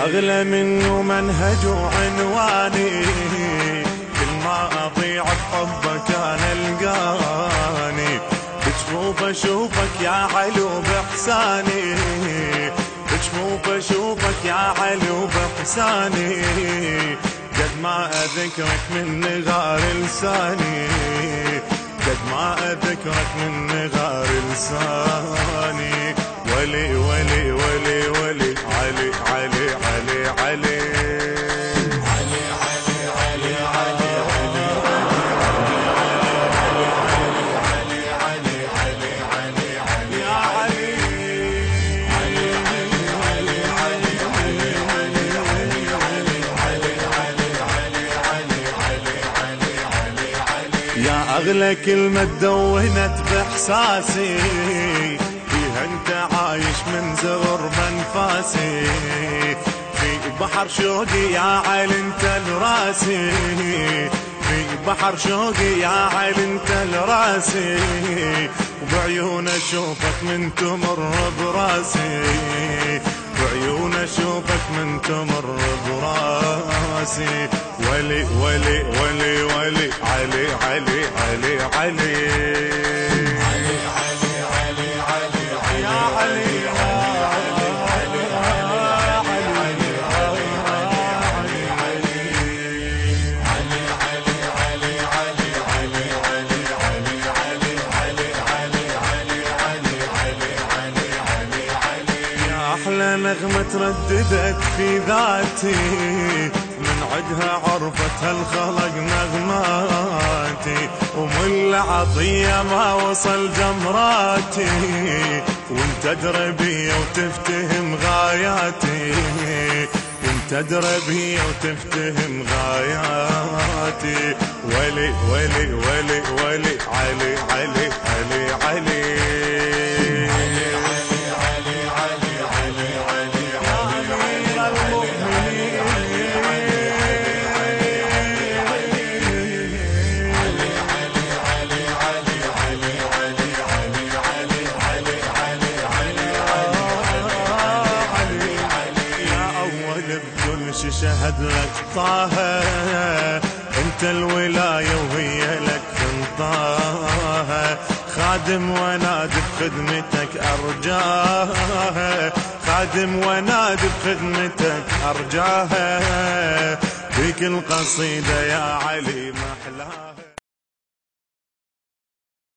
أغلى منه منهج وعنواني، كل ما أضيع بحبك أنا ألقاني، بجفوف أشوفك يا علو بإحساني، بجفوف أشوفك يا علو بإحساني، قد ما أذكرك من نغار لساني، قد ما أذكرك من نغار لساني. ولي ولي ولي ولي علي علي علي علي يا أغلى كلمة دونت بإحساسي، فيها أنت عايش من زغر بأنفاسي، في بحر شوقي يا عيل أنت لراسي، في بحر شوقي يا عيل أنت لراسي، وبعيون أشوفك من تمر براسي، بعيون أشوفك من تمر براسي. ولي ولي ولي ولي علي علي علي علي أحلى نغمة ترددت في ذاتي، من عدها عرفت هالخلق نغماتي، ومن العطية ما وصل جمراتي، وانت دربي وتفتهم غاياتي، وانت دربي وتفتهم غاياتي. ولي ولي ولي ولي علي علي علي علي شهد لك طه، انت الولاية وهي لك انطاها، خادم ونادي بخدمتك ارجاها، خادم ونادي بخدمتك ارجاها، فيك القصيدة يا علي